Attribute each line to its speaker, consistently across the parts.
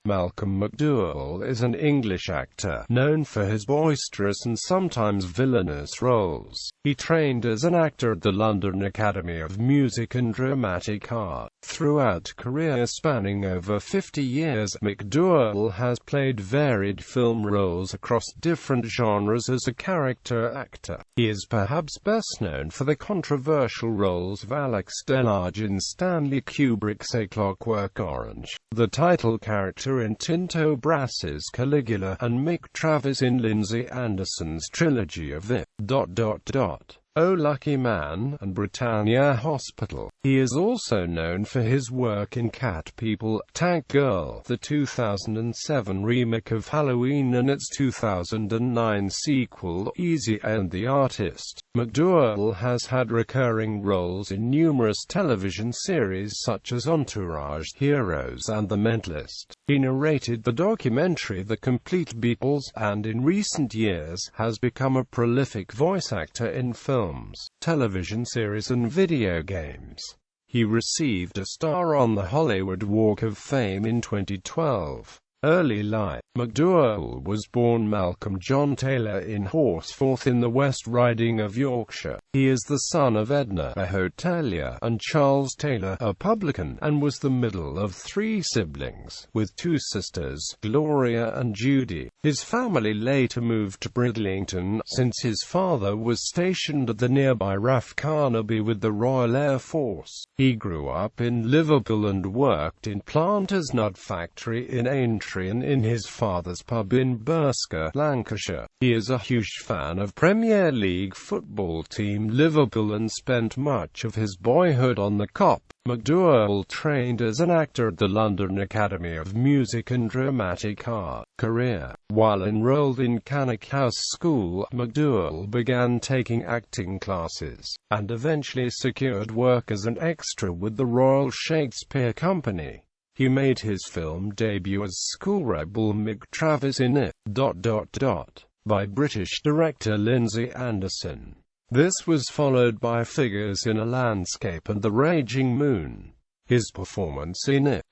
Speaker 1: Malcolm McDowell is an English actor, known for his boisterous and sometimes villainous roles. He trained as an actor at the London Academy of Music and Dramatic Art. Throughout a career spanning over 50 years, McDowell has played varied film roles across different genres as a character actor. He is perhaps best known for the controversial roles of Alex DeLarge in Stanley Kubrick's A Clockwork Orange, the title character in Tinto Brass's Caligula, and Mick Travis in Lindsay Anderson's trilogy of the Oh Lucky Man and Britannia Hospital. He is also known for his work in Cat People, Tank Girl, the 2007 remake of Halloween, and its 2009 sequel, Easy, and The Artist. McDowell has had recurring roles in numerous television series such as Entourage, Heroes, and The Mentalist. He narrated the documentary The Complete Beatles, and in recent years has become a prolific voice actor in films, television series, and video games. He received a star on the Hollywood Walk of Fame in 2012. Early life. McDowell was born Malcolm John Taylor in Horsforth in the West Riding of Yorkshire. He is the son of Edna, a hotelier, and Charles Taylor, a publican, and was the middle of 3 siblings, with 2 sisters, Gloria and Judy. His family later moved to Bridlington, since his father was stationed at the nearby RAF Carnaby with the Royal Air Force. He grew up in Liverpool and worked in Planters Nut Factory in Aintree and in his father's pub in Bursker, Lancashire. He is a huge fan of Premier League football team Liverpool and spent much of his boyhood on the Kop. McDowell trained as an actor at the London Academy of Music and Dramatic Art. Career. While enrolled in Cannock House School, McDowell began taking acting classes, and eventually secured work as an extra with the Royal Shakespeare Company. He made his film debut as school rebel Mick Travis in It. by British director Lindsay Anderson. This was followed by Figures in a Landscape and The Raging Moon. His performance in It.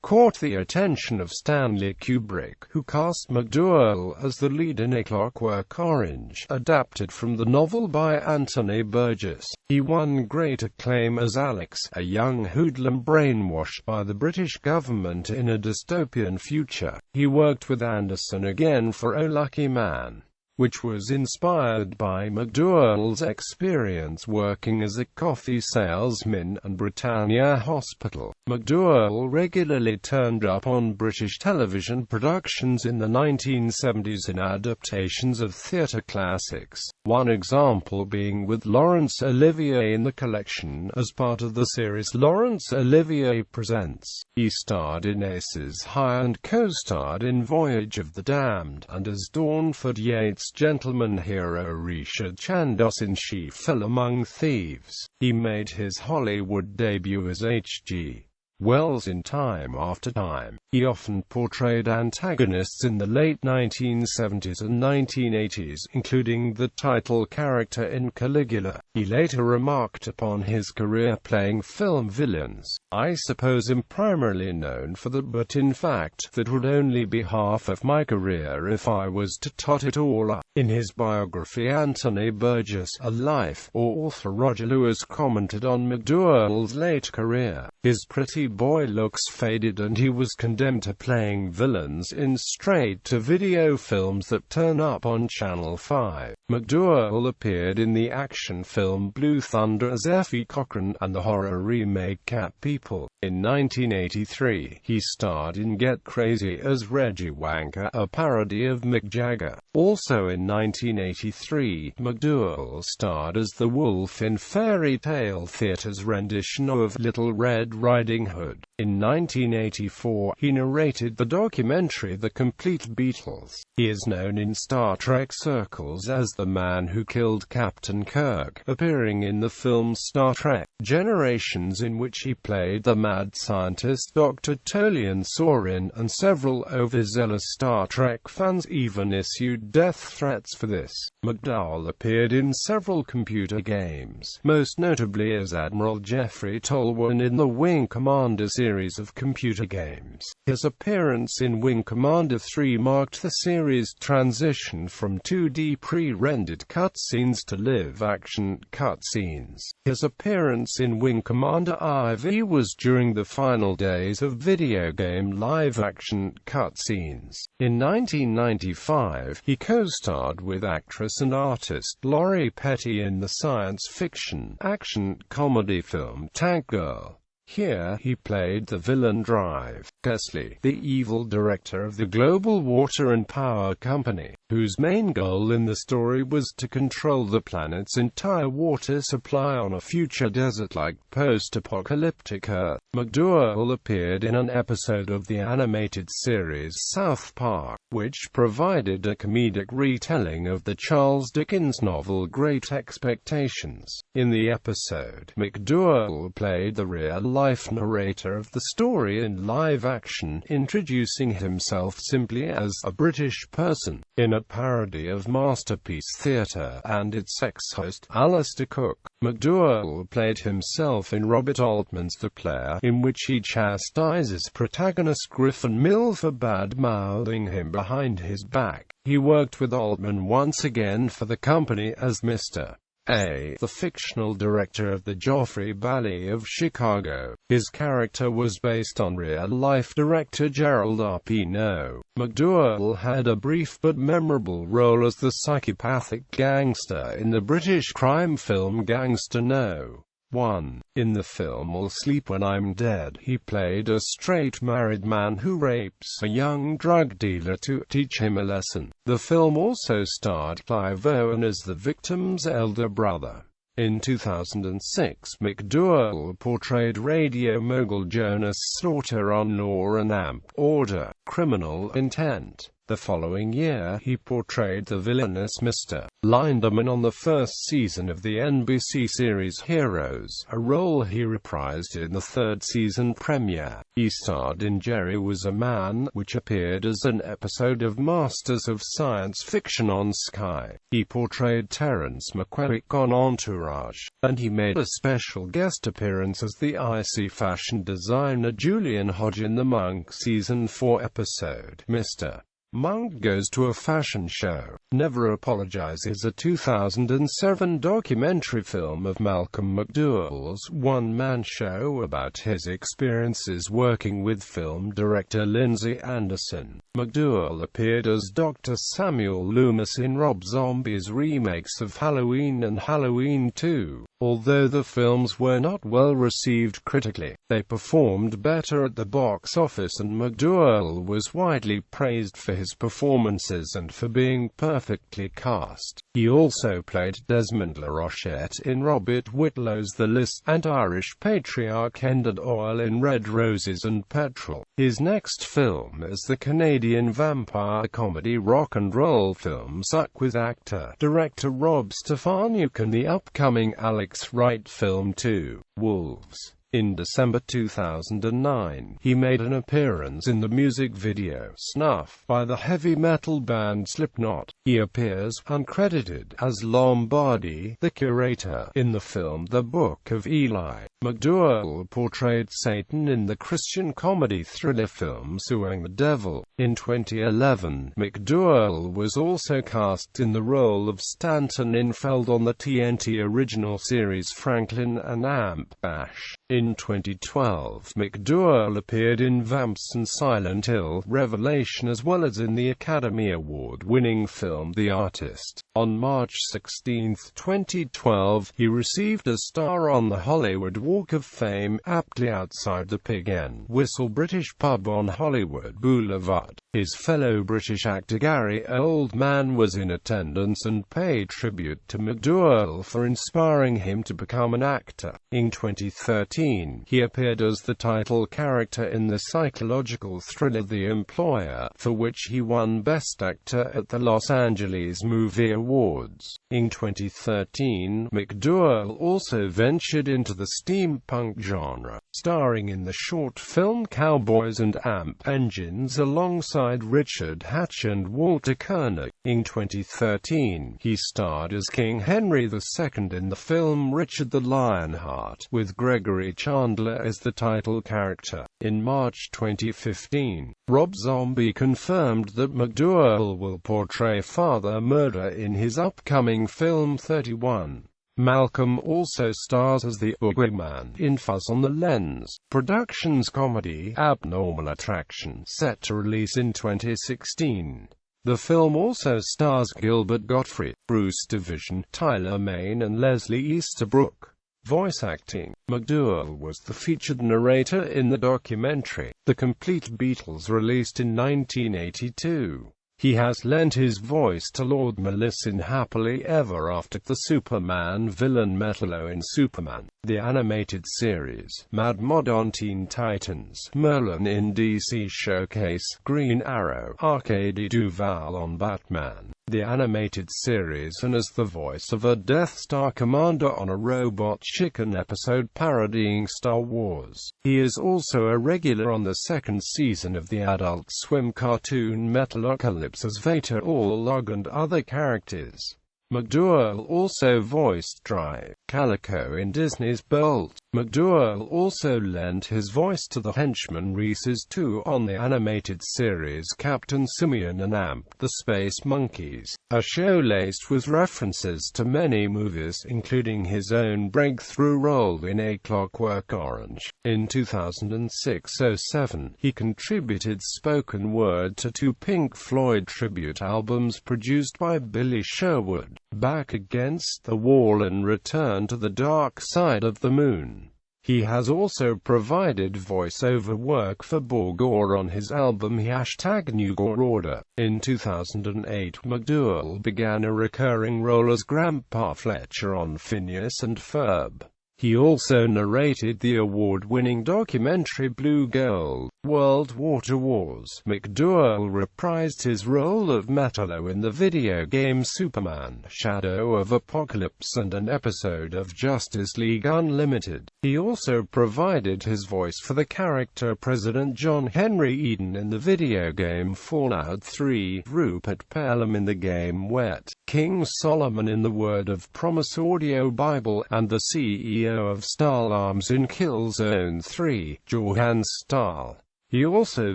Speaker 1: caught the attention of Stanley Kubrick, who cast McDowell as the lead in A Clockwork Orange, adapted from the novel by Anthony Burgess. He won great acclaim as Alex, a young hoodlum brainwashed by the British government in a dystopian future. He worked with Anderson again for Oh Lucky Man, which was inspired by McDowell's experience working as a coffee salesman and Britannia Hospital. McDowell regularly turned up on British television productions in the 1970s in adaptations of theatre classics, one example being with Laurence Olivier in The Collection as part of the series Laurence Olivier Presents. He starred in Aces High and co-starred in Voyage of the Damned, and as Dawnford Yates' gentleman hero Richard Chandos in She Fell Among Thieves. He made his Hollywood debut as H.G. Wells in Time After Time. He often portrayed antagonists in the late 1970s and 1980s, including the title character in Caligula. He later remarked upon his career playing film villains, "I suppose I'm primarily known for that, but in fact, that would only be half of my career if I was to tot it all up." In his biography Anthony Burgess, A Life, author Roger Lewis commented on McDowell's late career. His pretty boy looks faded and he was condemned to playing villains in straight-to-video films that turn up on Channel 5. McDowell appeared in the action film Blue Thunder as Effie Cochran, and the horror remake Cat People. In 1983, he starred in Get Crazy as Reggie Wanker, a parody of Mick Jagger. Also in 1983, McDowell starred as the wolf in Fairy Tale Theatre's rendition of Little Red Riding Hood. In 1984, he narrated the documentary The Complete Beatles. He is known in Star Trek circles as the man who killed Captain Kirk, appearing in the film Star Trek Generations, in which he played the mad scientist Dr. Tolian Sorin, and several overzealous Star Trek fans even issued issued death threats for this. McDowell appeared in several computer games, most notably as Admiral Jeffrey Tolwyn in the Wing Commander series of computer games. His appearance in Wing Commander 3 marked the series' transition from 2D pre-rendered cutscenes to live-action cutscenes. His appearance in Wing Commander IV was during the final days of video game live-action cutscenes. In 1995, he co-starred with actress and artist Lori Petty in the science fiction, action, comedy film Tank Girl. Here, he played the villain Drive Kesley, the evil director of the global water and power company, whose main goal in the story was to control the planet's entire water supply on a future desert-like post-apocalyptic Earth. McDowell appeared in an episode of the animated series South Park, which provided a comedic retelling of the Charles Dickens novel Great Expectations. In the episode, McDowell played the real-life narrator of the story in live action, introducing himself simply as a British person. In a parody of Masterpiece Theatre and its ex-host, Alistair Cook, McDowell played himself in Robert Altman's The Player, in which he chastises protagonist Griffin Mill for bad-mouthing him behind his back. He worked with Altman once again for the company as Mr. A, the fictional director of the Joffrey Ballet of Chicago. His character was based on real-life director Gerald Arpino. McDowell had a brief but memorable role as the psychopathic gangster in the British crime film Gangster No. 1. In the film I'll Sleep When I'm Dead, he played a straight married man who rapes a young drug dealer to teach him a lesson. The film also starred Clive Owen as the victim's elder brother. In 2006, McDowell portrayed radio mogul Jonas Slaughter on Law and Order: Criminal Intent. The following year, he portrayed the villainous Mr. Lindemann on the first season of the NBC series Heroes, a role he reprised in the third season premiere. He starred in Jerry Was a Man, which appeared as an episode of Masters of Science Fiction on Sky. He portrayed Terence McCormick on Entourage, and he made a special guest appearance as the icy fashion designer Julian Hodge in the Monk Season 4 episode, Mr. Monk Goes to a Fashion Show. Never Apologize is a 2007 documentary film of Malcolm McDowell's one-man show about his experiences working with film director Lindsay Anderson. McDowell appeared as Dr. Samuel Loomis in Rob Zombie's remakes of Halloween and Halloween 2. Although the films were not well received critically, they performed better at the box office, and McDowell was widely praised for his performances and for being perfectly cast. He also played Desmond LaRochette in Robert Whitlow's The List, and Irish patriarch Ended Oil in Red Roses and Petrol. His next film is the Canadian vampire comedy rock and roll film Suck with actor-director Rob Stefanuk and the upcoming Alex Wright film 2, Wolves. In December 2009, he made an appearance in the music video Snuff by the heavy metal band Slipknot. He appears, uncredited, as Lombardi, the curator, in the film The Book of Eli. McDowell portrayed Satan in the Christian comedy thriller film Suing the Devil. In 2011, McDowell was also cast in the role of Stanton Infeld on the TNT original series Franklin and Amp Bash. In 2012, McDowell appeared in Vamps and Silent Hill: Revelation as well as in the Academy Award-winning film The Artist. On March 16, 2012, he received a star on the Hollywood Walk of Fame, aptly outside the Pig N Whistle British pub on Hollywood Boulevard. His fellow British actor Gary Oldman was in attendance and paid tribute to McDowell for inspiring him to become an actor. In 2013, he appeared as the title character in the psychological thriller The Employer, for which he won Best Actor at the Los Angeles Movie Awards. In 2013, McDowell also ventured into the steampunk genre, starring in the short film Cowboys and Amp Engines alongside Richard Hatch and Walter Koenig. In 2013, he starred as King Henry II in the film Richard the Lionheart, with Gregory Chandler as the title character. In March 2015, Rob Zombie confirmed that McDowell will portray Father Murder in his upcoming film 31. Malcolm also stars as the Boogeyman in Fuzz on the Lens Productions comedy Abnormal Attraction, set to release in 2016. The film also stars Gilbert Gottfried, Bruce Division, Tyler Mane and Leslie Easterbrook. Voice acting: McDowell was the featured narrator in the documentary, The Complete Beatles, released in 1982. He has lent his voice to Lord Malice in Happily Ever After, the Superman villain Metallo in Superman, the animated series, Mad Mod on Teen Titans, Merlin in DC Showcase, Green Arrow, Arcady Duval on Batman, the animated series, and as the voice of a Death Star commander on a Robot Chicken episode parodying Star Wars. He is also a regular on the second season of the Adult Swim cartoon Metalocalypse as Vader Orlog and other characters. McDowell also voiced Dry Calico in Disney's Bolt. McDowell also lent his voice to the henchman Reese's 2 on the animated series Captain Simeon and Amp, the Space Monkeys, a show laced with references to many movies, including his own breakthrough role in A Clockwork Orange. In 2006-07, he contributed spoken word to 2 Pink Floyd tribute albums produced by Billy Sherwood, Back Against the Wall and Return to the Dark Side of the Moon. He has also provided voice-over work for Borgore on his album #New Gore Order. In 2008, McDowell began a recurring role as Grandpa Fletcher on Phineas and Ferb. He also narrated the award-winning documentary Blue Gold, World Water Wars. McDowell reprised his role of Metallo in the video game Superman, Shadow of Apocalypse and an episode of Justice League Unlimited. He also provided his voice for the character President John Henry Eden in the video game Fallout 3, Rupert Pelham in the game Wet, King Solomon in the Word of Promise audio Bible, and the CEO of Stahl Arms in Killzone 3, Johann Stahl. He also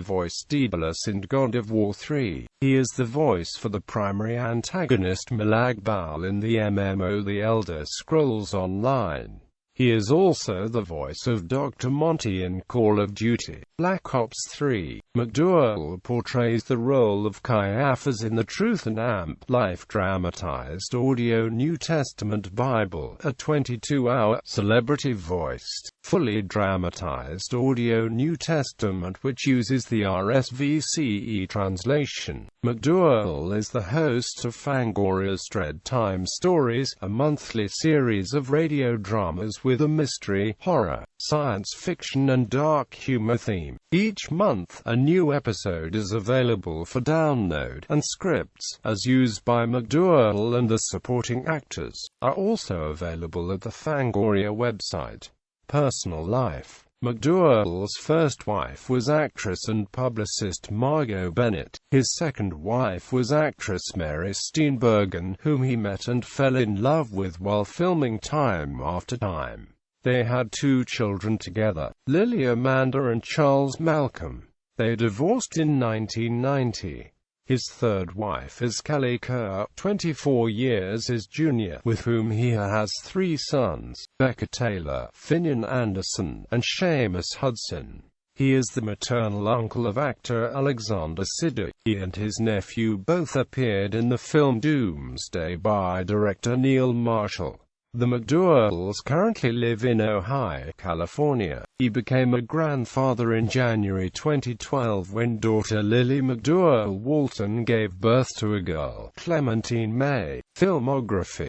Speaker 1: voiced Daedalus in God of War 3. He is the voice for the primary antagonist Milag Bal in the MMO The Elder Scrolls Online. He is also the voice of Dr. Monty in Call of Duty: Black Ops 3. McDowell portrays the role of Caiaphas in the Truth and Amp Life dramatized audio New Testament Bible, a 22-hour, celebrity-voiced, fully dramatized audio New Testament which uses the RSVCE translation. McDowell is the host of Fangoria's Dread Time Stories, a monthly series of radio dramas with a mystery, horror, science fiction and dark humor theme. Each month, a new episode is available for download, and scripts, as used by McDowell and the supporting actors, are also available at the Fangoria website. Personal life. McDowell's first wife was actress and publicist Margot Bennett. His second wife was actress Mary Steenburgen, whom he met and fell in love with while filming Time After Time. They had 2 children together, Lily Amanda and Charles Malcolm. They divorced in 1990. His third wife is Caligula, 24 years his junior, with whom he has 3 sons, Becca Taylor, Finian Anderson, and Seamus Hudson. He is the maternal uncle of actor Alexander Siddig. He and his nephew both appeared in the film Doomsday by director Neil Marshall. The McDowells currently live in Ojai, California. He became a grandfather in January 2012 when daughter Lily McDowell Walton gave birth to a girl, Clementine May. Filmography.